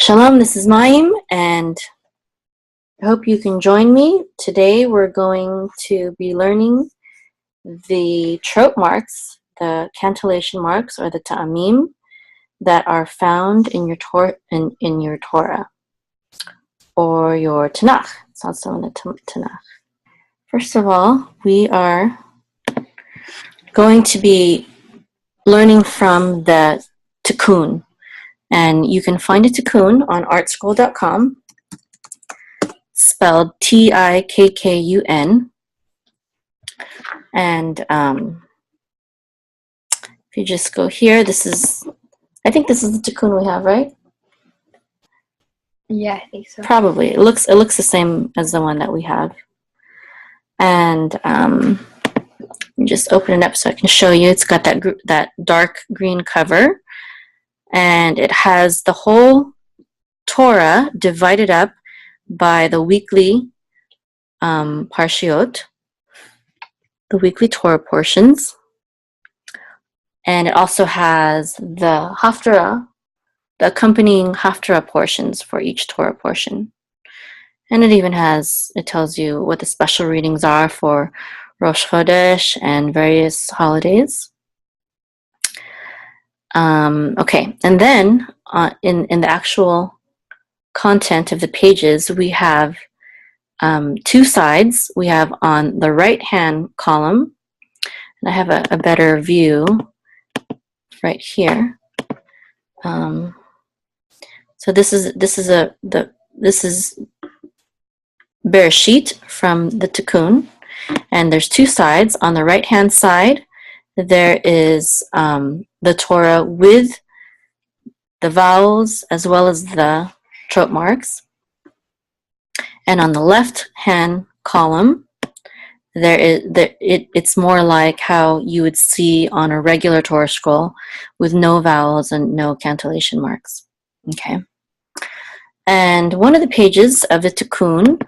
Shalom, this is Mayim, and I hope you can join me. Today we're going to be learning the trope marks, the cantillation marks, or the ta'amim, that are found in your in your Torah, or your Tanakh. It's also in the Tanakh. First of all, we are going to be learning from the Tikkun. And you can find a Tikkun on artscroll.com, spelled Tikkun. And if you just go here, I think this is the Tikkun we have, right? Yeah, I think so. Probably. It looks the same as the one that we have. And just open it up so I can show you. It's got that dark green cover. And it has the whole Torah divided up by the weekly parshiot, the weekly Torah portions. And it also has the haftarah, the accompanying haftarah portions for each Torah portion. And it tells you what the special readings are for Rosh Chodesh and various holidays. Okay, and then in the actual content of the pages, we have two sides. We have on the right-hand column, and I have a better view right here. So this is Bereshit from the Tikkun, and there's two sides. On the right-hand side, there is the Torah with the vowels as well as the trope marks. And on the left-hand column, it's more like how you would see on a regular Torah scroll with no vowels and no cantillation marks. Okay. And one of the pages of the Tikkun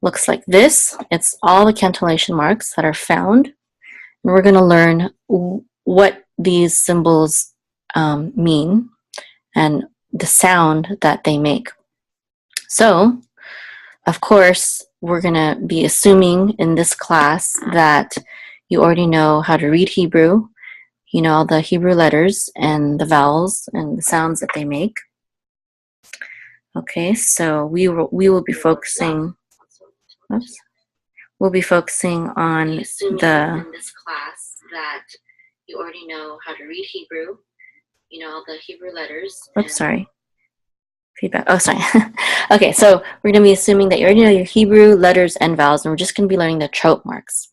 looks like this. It's all the cantillation marks that are found. And we're going to learn what these symbols mean and the sound that they make. So, of course, we're going to be assuming in this class that you already know how to read Hebrew. You know all the Hebrew letters and the vowels and the sounds that they make. Okay, so we will be focusing. Oops. We'll be focusing on in this class that you already know how to read Hebrew. You know all the Hebrew letters. Oops, sorry. Feedback. Oh, sorry. Okay, so we're going to be assuming that you already know your Hebrew letters and vowels, and we're just going to be learning the trope marks.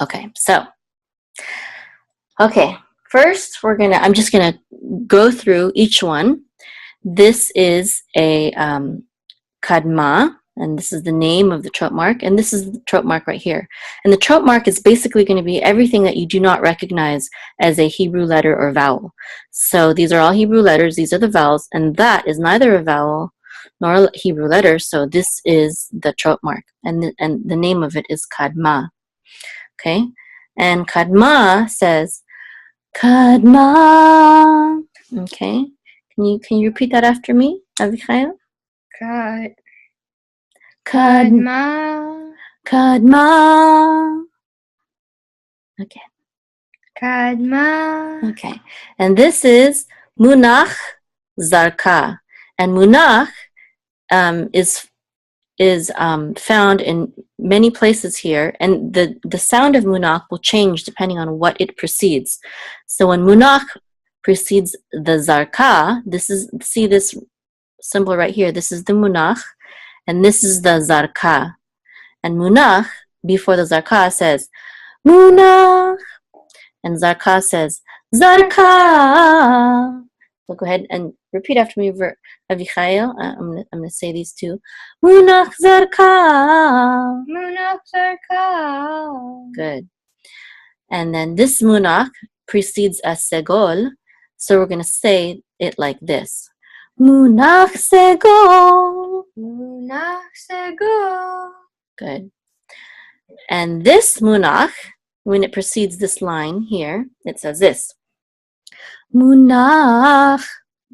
Okay, so. Okay, first I'm just going to go through each one. This is a kadma. And this is the name of the trope mark, and this is the trope mark right here. And the trope mark is basically going to be everything that you do not recognize as a Hebrew letter or vowel. So these are all Hebrew letters, these are the vowels, and that is neither a vowel nor a Hebrew letter, so this is the trope mark. And the name of it is kadma. Okay? And kadma says, kadma. Okay? Can you repeat that after me, Avichaya? Kadma. Kadma. Okay. Kadma. Okay. And this is munach zarka. And munach is found in many places here. And the sound of munach will change depending on what it precedes. So when munach precedes the zarka, see this symbol right here. This is the munach. And this is the zarka. And munach, before the zarka, says, munach. And zarka says, zarka. So go ahead and repeat after me, Avichaya. I'm going to say these two. Munach zarka. Munach zarka. Good. And then this munach precedes a segol. So we're going to say it like this. Munach segol. Munach segol. Good. And this munach, when it precedes this line here, it says this. Munach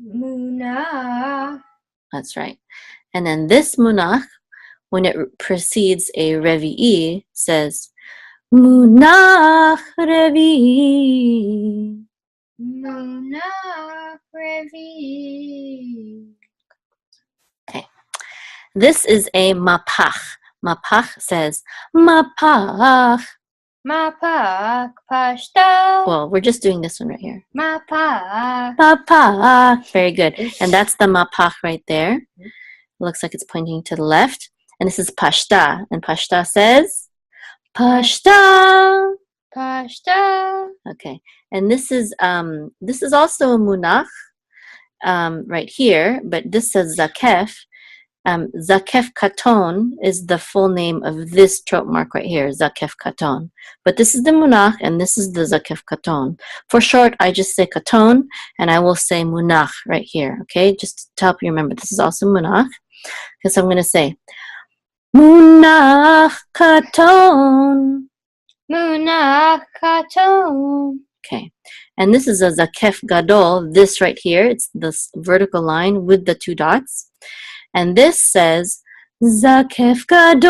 Munach. That's right. And then this munach, when it precedes a revi'i, says munach revi'i. Munach Revi. Okay. This is a mapach. Mapach says mapach. Mapak Pashta. Well, we're just doing this one right here. Mapak. Mapach. Very good. And that's the mapach right there. Looks like it's pointing to the left. And this is pashta. And pashta says pashta. Pashta. Okay. And this is also a munach right here, but this says zakef. Zakef katon is the full name of this trope mark right here, zakef katon. But this is the munach and this is the zakef katon. For short, I just say katon and I will say munach right here. Okay, just to help you remember, this is also munach. Because I'm going to say munach katon. Munach Katon. Okay, and this is a zakef gadol. This right here, it's this vertical line with the two dots. And this says zakef gadol.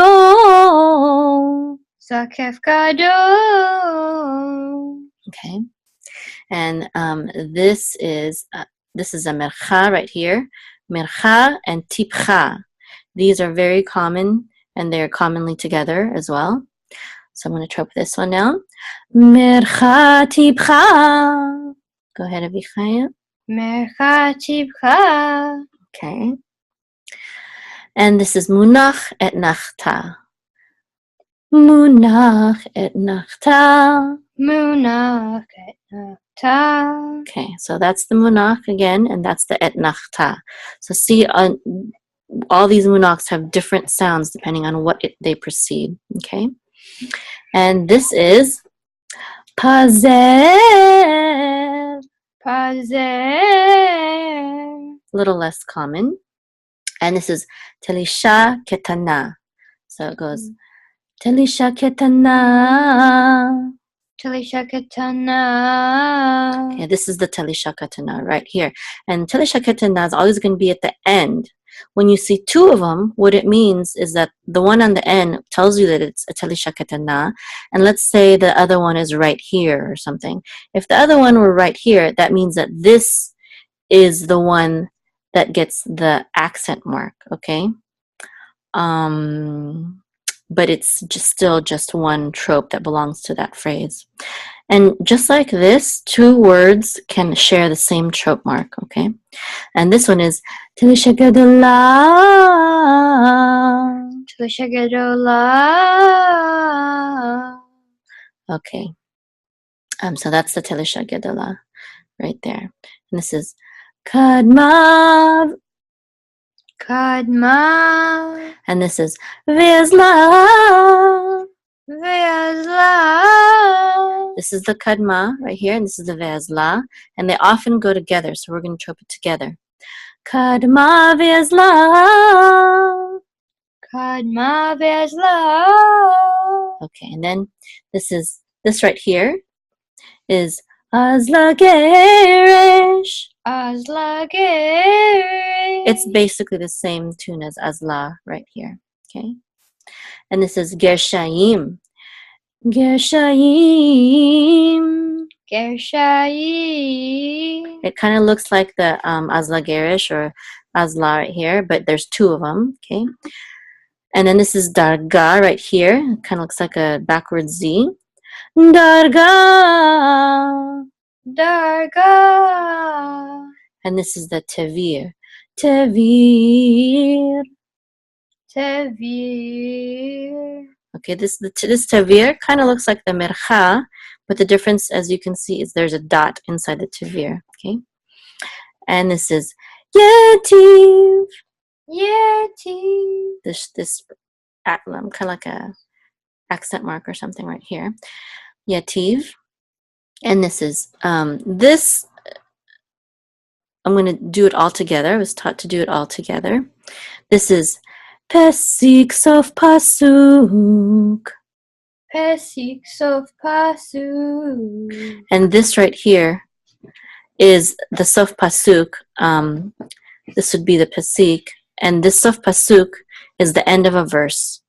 Zakef Gadol. Okay, and this is a mercha right here. Mercha and tipcha. These are very common, and they're commonly together as well. So I'm going to trope this one now. Mercha tipcha. Go ahead, Avichaya. Mercha Tipcha. Okay. And this is munach et nachta. Munach et nachta. Munach et Nachta. Okay, so that's the munach again, and that's the et nachta. So see, all these munachs have different sounds depending on what they precede. Okay, and this is pazer. Pazer. A little less common. And this is Tanisha Katana. So it goes Tanisha Katana. Tanisha Katana. Okay, this is the Tanisha Katana right here. And Tanisha Katana is always going to be at the end. When you see two of them, what it means is that the one on the end tells you that it's a Tanisha Katana. And let's say the other one is right here or something. If the other one were right here, that means that this is the one that gets the accent mark, okay? But it's still just one trope that belongs to that phrase. And just like this, two words can share the same trope mark, okay? And this one is Tanisha Katana. Tanisha Gadola. Okay. So that's the Tanisha Katana right there. And this is Kadma. Kadma. And this is Ve'ezla. Ve'ezla. This is the Kadma right here, and this is the Ve'ezla. And they often go together, so we're going to trope it together. Kadma Ve'ezla. Kadma Ve'ezla. Okay, and then this right here is Azla Geresh. Azla Geresh. It's basically the same tune as Azla right here, okay? And this is Gershayim. Gershayim. Gershayim. It kind of looks like the Azla Gerish or Azla right here, but there's two of them, okay? And then this is Darga right here. It kind of looks like a backwards Z. Darga. Darga. And this is the Tevir. Tevir. Tevir. Okay, this Tevir kind of looks like the Mercha, but the difference, as you can see, is there's a dot inside the Tevir, okay? And this is Yetiv. Yetiv. This kind of like a accent mark or something right here. Yetiv. And this is, this, I'm going to do it all together. I was taught to do it all together. This is Pesik Sof Pasuk. Pesik Sof Pasuk. And this right here is the sof pasuk. This would be the pasik, and this sof pasuk is the end of a verse.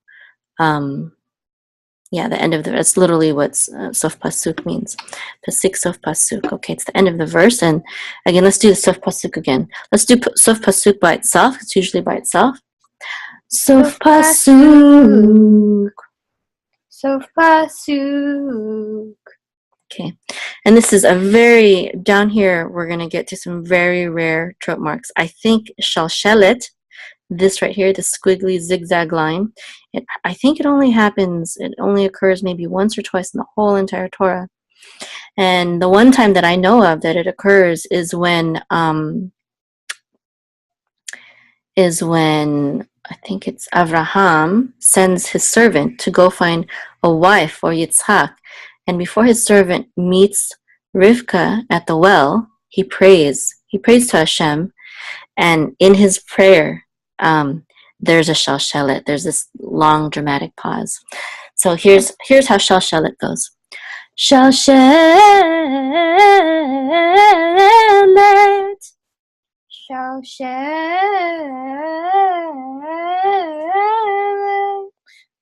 Yeah, the end of the. That's literally what sof pasuk means. Pasik sof pasuk. Okay, it's the end of the verse. And again, let's do the sof pasuk again. Let's do sof pasuk by itself. It's usually by itself. Sof pasuk. Sof pasuk. Okay, and this is a very, down here, we're going to get to some very rare trope marks. I think shalshelet, this right here, the squiggly zigzag line, I think it only occurs maybe once or twice in the whole entire Torah. And the one time that I know of that it occurs is when I think it's Avraham sends his servant to go find a wife for Yitzhak. And before his servant meets Rivka at the well, he prays. He prays to Hashem. And in his prayer, there's a shalshelet. There's this long dramatic pause. So here's how shalshelet goes. Shalshelet. Shalshelet.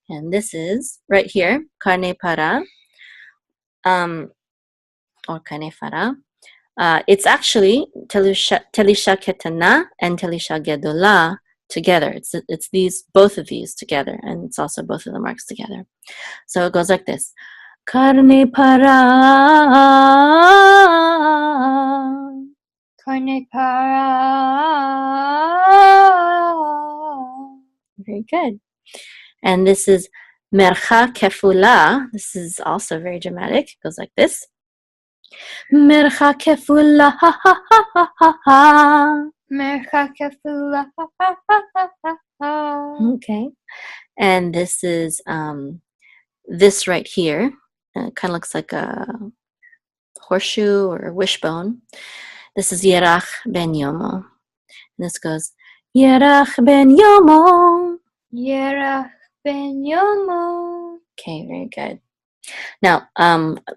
And this is right here, karne para, or karne fara. It's actually Tanisha Katana and Tanisha Gedola together. It's both of these together, and it's also both of the marks together. So it goes like this. Karne para. Karne para. Very good. And this is mercha kefula. This is also very dramatic. It goes like this. Mercha kefula. Mercha kefula. Okay. And this is this right here. It kind of looks like a horseshoe or a wishbone. This is Yerach ben Yomo. And this goes Yerach ben Yomo. Yerach ben Yomo. Okay, very good. Now,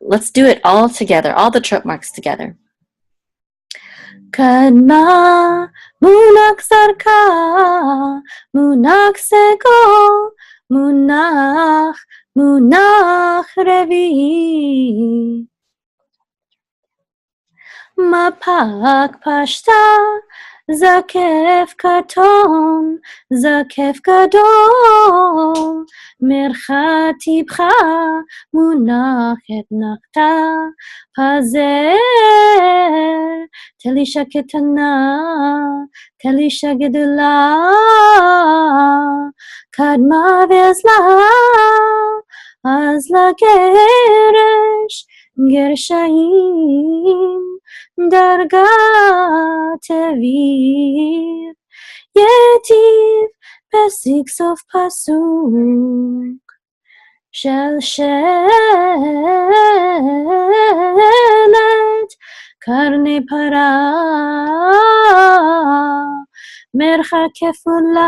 let's do it all together, all the trope marks together. Kadma, munak sarka, munak sego, munach revi. Mapak pashta, zakef katon, zakef gadol, mercha tibcha, munach et nachta, pazer, Tanisha Katana, Tanisha Gedola, kadma ve'azla, azla geresh, gershayim, darga tevir, yetiv, pesik sof pasuk, shalshelet, karne para, mercha kefula,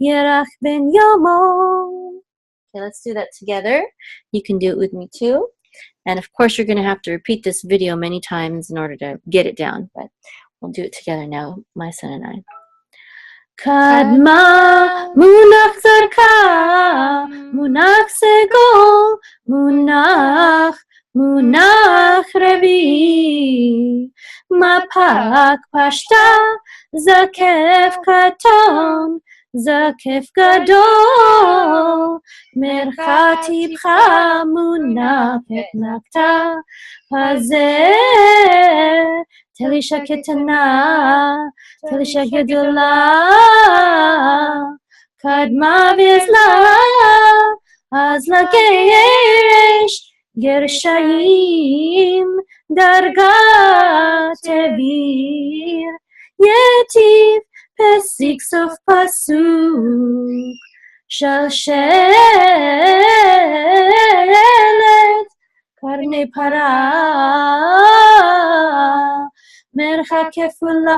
yerach ben yomo. Okay, let's do that together. You can do it with me too. And of course, you're going to have to repeat this video many times in order to get it down. But we'll do it together now, my son and I. Kadma, munach zarka, munach segol, munach revi. Mapak pashta, zakef katon, zakef gadol, mercha tibcha, munach et nakta, pazer, Tanisha Katana, Tanisha Gedola, kadma ve'azla, azla geresh, gershayim, darga tevir, yetiv, pesik sof pasuk, shalshelet, karne para, mercha kefula,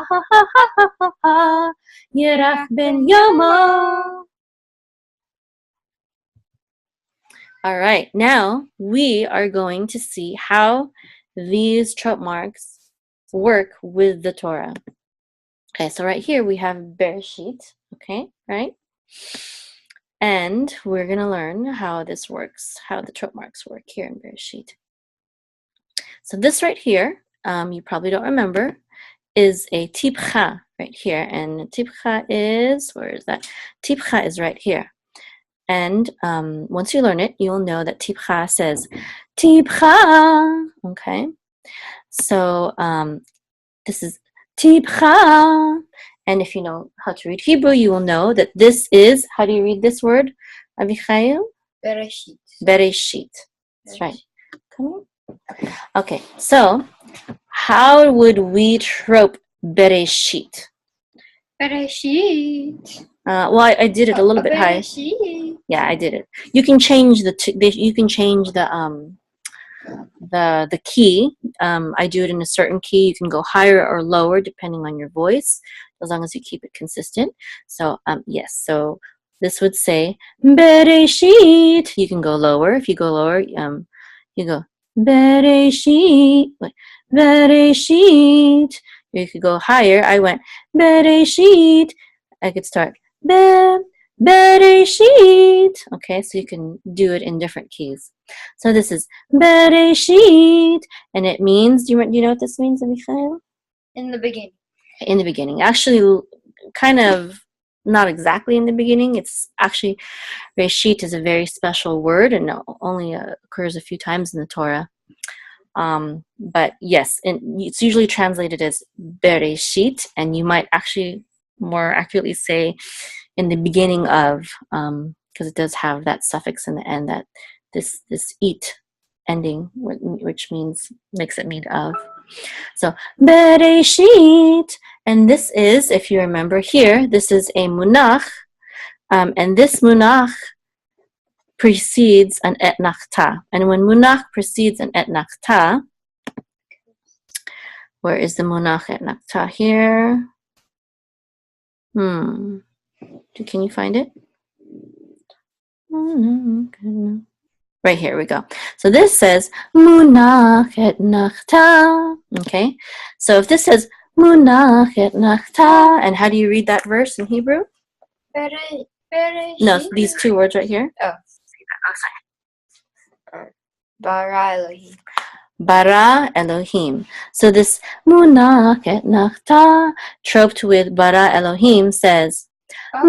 yerach ben yomo. All right, now we are going to see how these trope marks work with the Torah. Okay, so right here we have Bereshit, okay, right? And we're going to learn how this works, how the trope marks work here in Bereshit. So this right here, you probably don't remember, is a tipcha right here. And tipcha is, where is that? Tipcha is right here. And once you learn it, you'll know that tipcha says tipcha, okay? So this is tipcha. And if you know how to read Hebrew, you will know that this is, how do you read this word, Avichail? Bereshit. Bereshit. That's right. Come here. Okay, so how would we trope Bereshit? Bereshit. Well, I did it a little bit high. Bereshit. Yeah, I did it. You can change the key. I do it in a certain key. You can go higher or lower depending on your voice, as long as you keep it consistent. So yes. So this would say Bereshit. You can go lower. If you go lower, you go Bereshit. Bereshit. You could go higher. I went Bereshit. I could start Bereshit. Okay, so you can do it in different keys. So this is Bereshit, and it means, do you know what this means, Michael? In the beginning. In the beginning. Actually, kind of not exactly in the beginning. It's actually, Reshit is a very special word and only occurs a few times in the Torah. But yes, it's usually translated as Bereshit, and you might actually more accurately say in the beginning of, because it does have that suffix in the end, that this it ending, which makes it mean of. So Bereshit, and this is, if you remember here, this is a munach, and this munach precedes an et nachta. And when munach precedes an et nachta, where is the munach et nachta here? Can you find it? Right here we go. So this says munach et nachta. Okay. So if this says munach et nachta, and how do you read that verse in Hebrew? Bereshit. No, these two words right here. Oh, sorry. Bara Elohim. Bara Elohim. So this munach et nachta, troped with bara Elohim, says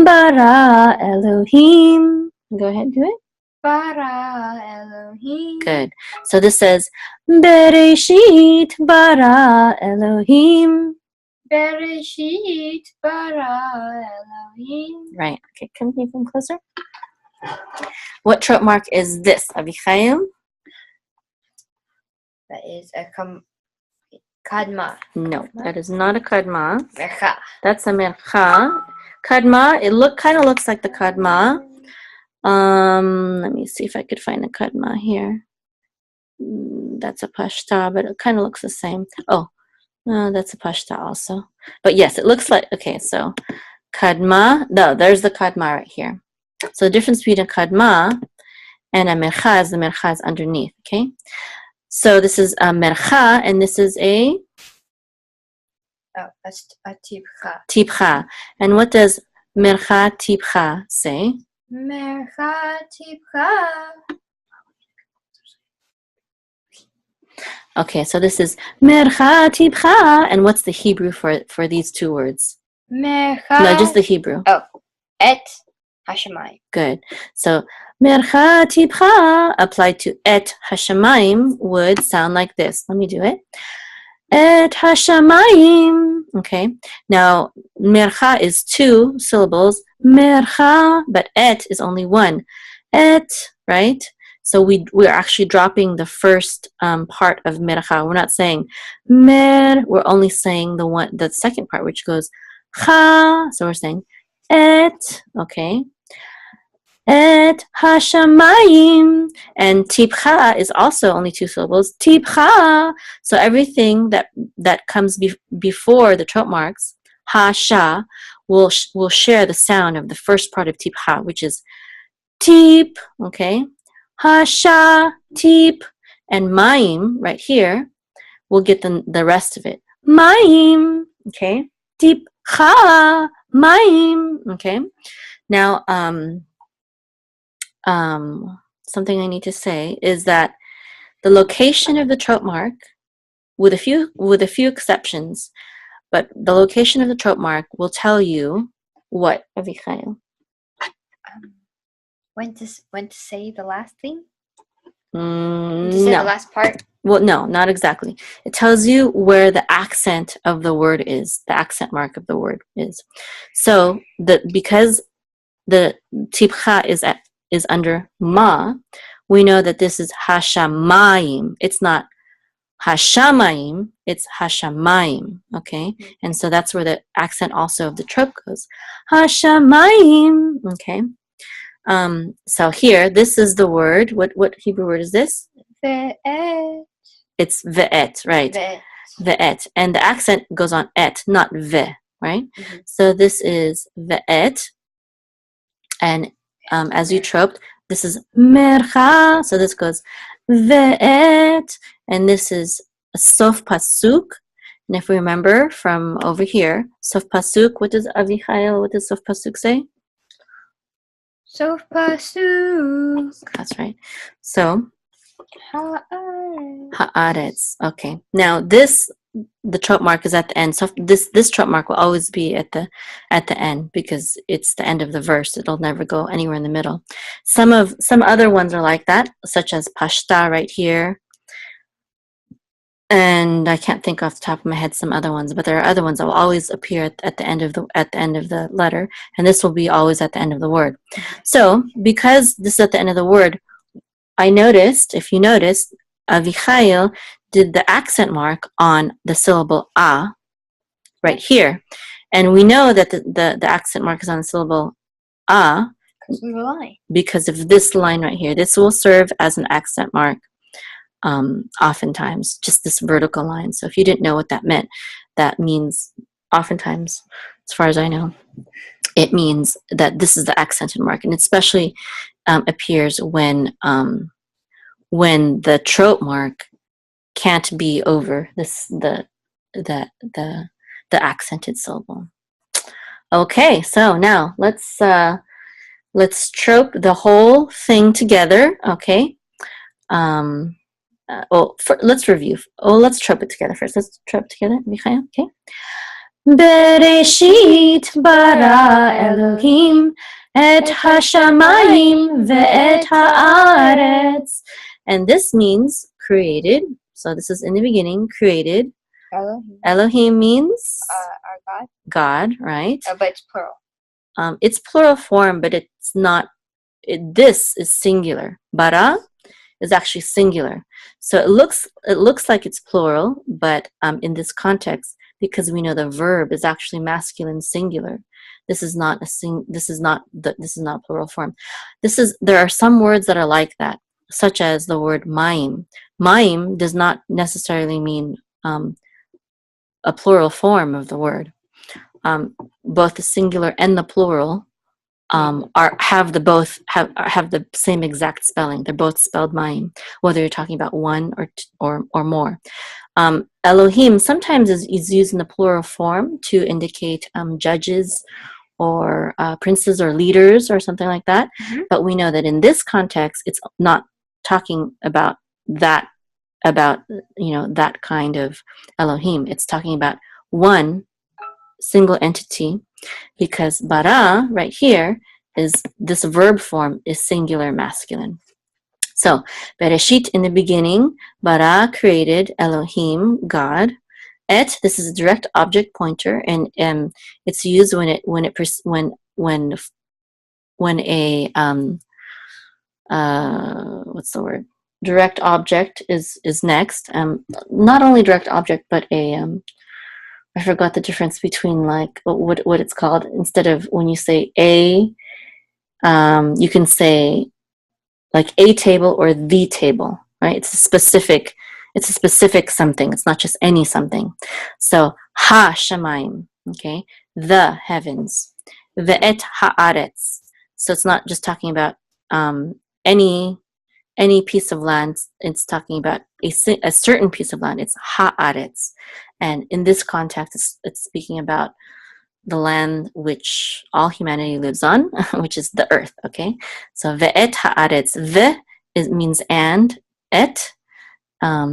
bara Elohim. Go ahead, do it. Bara Elohim. Good. So this says Bereshit bara Elohim. Bereshit bara Elohim. Right. Okay, can you come closer? What trope mark is this, Avichaim? That is a kadma. No, that is not a kadma. Mercha. That's a mercha. Kadma, it kind of looks like the kadma. Let me see if I could find a kadma here. That's a pashta, but it kind of looks the same. Oh, that's a pashta also. But yes, it looks like, okay, so kadma, no, there's the kadma right here. So the difference between a kadma and a mercha is the mercha is underneath, okay? So this is a mercha, and this is a? Oh, that's a tipcha. Tipcha. And what does mercha tipcha say? Mercha tipcha. Okay, so this is mercha tipcha, and what's the Hebrew for these two words? Mercha. No, just the Hebrew. Oh, et hashemayim. Good. So mercha tipcha applied to et hashemayim would sound like this. Let me do it. Et hashemayim. Okay. Now mercha is two syllables. Mercha, but et is only one. Et, right? So we're actually dropping the first part of mercha. We're not saying mer. We're only saying the second part, which goes cha. So we're saying et. Okay. Et hashamayim, and tipcha is also only two syllables. Tipcha. So everything that comes before the trope marks, ha-sha, will share the sound of the first part of tipcha, which is tip. Okay, ha-sha, tip, and mayim right here. we'll get the rest of it. Mayim, okay? Tipcha, mayim, okay? Now, something I need to say is that the location of the trope mark, with a few exceptions, but the location of the trope mark will tell you what, Avichail? When to say the last thing? When to say No. the last part? Well, no, not exactly. It tells you where the accent of the word is, the accent mark of the word is. So because the tipcha is under ma, we know that this is hashamayim. It's not hashamayim, it's hashamayim, okay? And so that's where the accent also of the trope goes. Hashamayim, okay? So here, this is the word. What Hebrew word is this? Ve'et. It's ve'et, right? Ve'et. Ve'et. And the accent goes on et, not ve, right? Mm-hmm. So this is ve'et. And as you troped, this is mercha. So this goes ve'et. And this is a sof pasuk. And if we remember from over here, sof pasuk, what does Avichail, what does sof pasuk say? Sof pasuk. That's right. So Ha'aretz. ha'aretz. Okay. Now the trope mark is at the end. So this trope mark will always be at the end because it's the end of the verse. It'll never go anywhere in the middle. Some other ones are like that, such as pashta right here. And I can't think off the top of my head some other ones, but there are other ones that will always appear at the end of the letter, and this will be always at the end of the word. So because this is at the end of the word, I noticed, if you noticed, Avichail did the accent mark on the syllable a right here. And we know that the accent mark is on the syllable a because of this line right here. This will serve as an accent mark oftentimes, just this vertical line. So if you didn't know what that meant, that means oftentimes, as far as I know, it means that this is the accented mark, and it especially appears when the trope mark can't be over the accented syllable. Okay, so now let's trope the whole thing together. Okay. Let's review. Let's trope it together first. Let's trope together, Michael. Okay. Bereshit bara Elohim et hashamayim ve'et haaretz. And this means created. So this is in the beginning, created. Elohim. Elohim means Our God. God, right? But it's plural. It's plural form, but it's not. This is singular. Bara is actually singular. So it looks like it's plural, but in this context, because we know the verb is actually masculine singular, this is not plural form. There are some words that are like that, such as the word mayim. Mayim does not necessarily mean a plural form of the word. Both the singular and the plural have the same exact spelling. They're both spelled mayim, whether you're talking about one or more. Elohim sometimes is used in the plural form to indicate judges or princes or leaders or something like that. Mm-hmm. But we know that in this context, it's not talking about that kind of Elohim. It's talking about one single entity, because bara right here is this verb form is singular masculine. So Bereshit, in the beginning, bara created, Elohim God. Et, this is a direct object pointer, and it's used when a what's the word? Direct object is next. Not only direct object, but I forgot the difference between like what it's called. Instead of when you say a, you can say like a table or the table, right? It's a specific something. It's not just any something. So ha shamayim, okay, the heavens, ve'et haaretz. So it's not just talking about any any piece of land. It's talking about a certain piece of land. It's haaretz. And in this context, it's speaking about the land which all humanity lives on, which is the earth, okay? So ve'et haaretz. Means and, et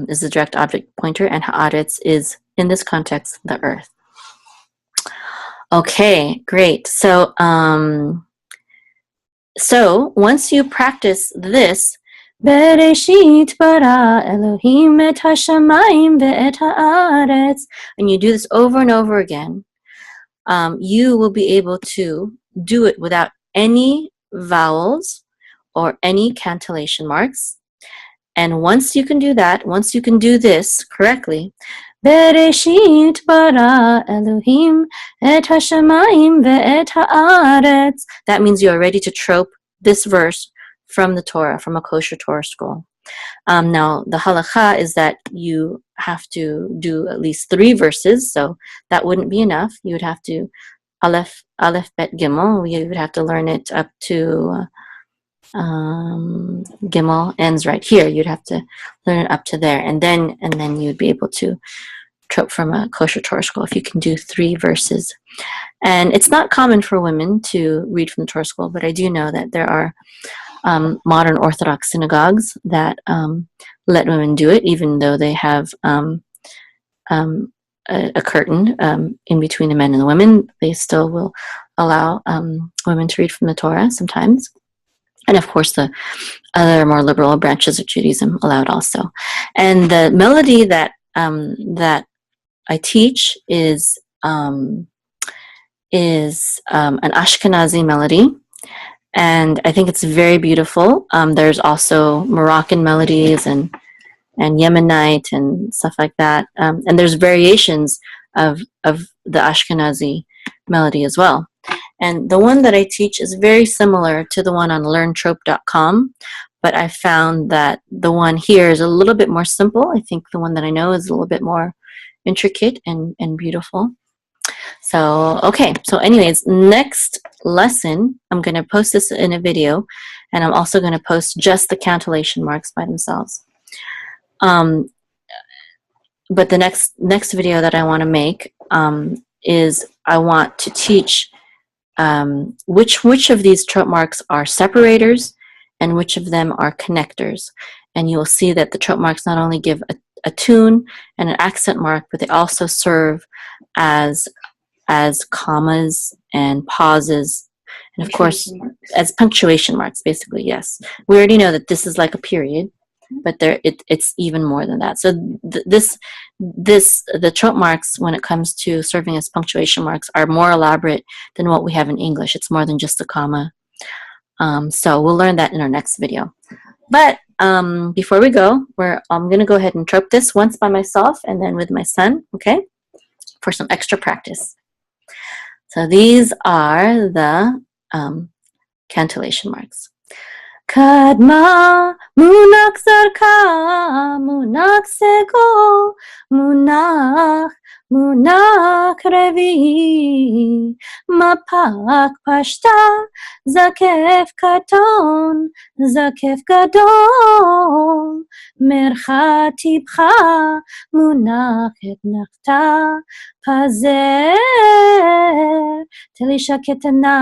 is the direct object pointer, and haaretz is, in this context, the earth. Okay, great. So once you practice this, Bereshit bara Elohim et hashamayim ve'et haaretz, and you do this over and over again, you will be able to do it without any vowels or any cantillation marks. And once you can do that, once you can do this correctly, Bereshit bara Elohim et hashamayim ve'et haaretz, that means you are ready to trope this verse from the Torah, from a kosher Torah scroll. Now, the halacha is that you have to do at least 3 verses, so that wouldn't be enough. You would have to Aleph-bet Gimel. You would have to learn it up to Gimel ends right here. You'd have to learn it up to there, and then you'd be able to trope from a kosher Torah scroll if you can do 3 verses. And it's not common for women to read from the Torah scroll, but I do know that there are modern Orthodox synagogues that let women do it, even though they have a curtain in between the men and the women. They still will allow women to read from the Torah sometimes. And of course, the other more liberal branches of Judaism allow it also. And the melody that I teach is an Ashkenazi melody. And I think it's very beautiful. There's also Moroccan melodies and Yemenite and stuff like that. And there's variations of the Ashkenazi melody as well. And the one that I teach is very similar to the one on learntrope.com, but I found that the one here is a little bit more simple. I think the one that I know is a little bit more intricate and beautiful. So, okay. So anyways, next lesson, I'm going to post this in a video, and I'm also going to post just the cantillation marks by themselves. But the next video that I want to make is I want to teach which of these trope marks are separators and which of them are connectors. And you will see that the trope marks not only give a tune and an accent mark, but they also serve as commas and pauses, and of course as punctuation marks, basically. Yes, we already know that this is like a period, but it's even more than that. So the trope marks, when it comes to serving as punctuation marks, are more elaborate than what we have in English. It's more than just a comma. So we'll learn that in our next video. But before we go, I'm going to go ahead and trope this once by myself and then with my son, okay, for some extra practice. So these are the cantillation marks. Kadma, munak zarka, munak sego, munak revi, mapak pashta, zakef katon, zakef gadol, mercha tibcha, munak et nachta, pazer, Tanisha Katana,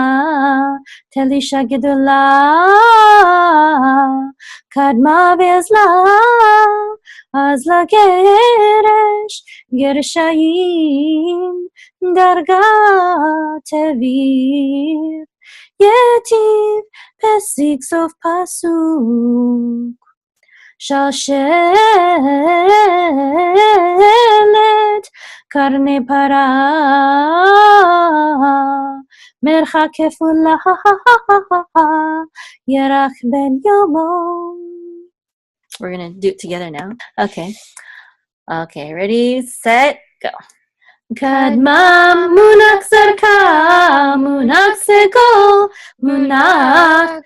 Tanisha Gedola, Kadma ve'azla, azla geresh, gereshayim, darga tevir, yetiv, pesik sof pasuk. Shalshelet, karne para, mercha kefula, yerach ben yomo. We're going to do it together now. Okay. Okay, ready, set, go. Kadma munak zarka, munak sego, munak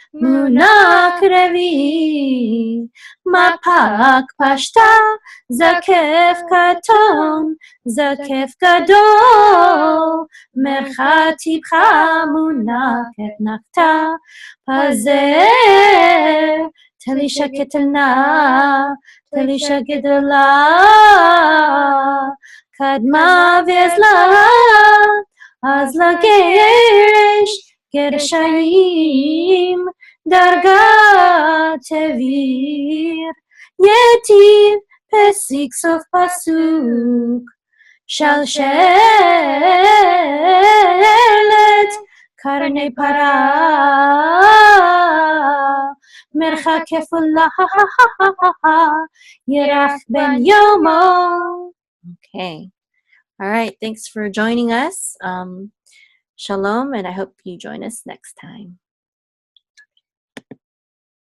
revi, mapak pashta, zakef katon, zakef gadol, mercha tibcha, munak et nachta, pazer, Tanisha Katana, Tanisha Gedala, Kadma Vezla, Azla Geresh, Gershayim, Darga Tevir, Yetiv, Pesik Sof Pasuk, Shalshelet, Karne Para, Mercha Kefullah, Yerach Ben Yomo. Okay. All right. Thanks for joining us. Shalom, and I hope you join us next time.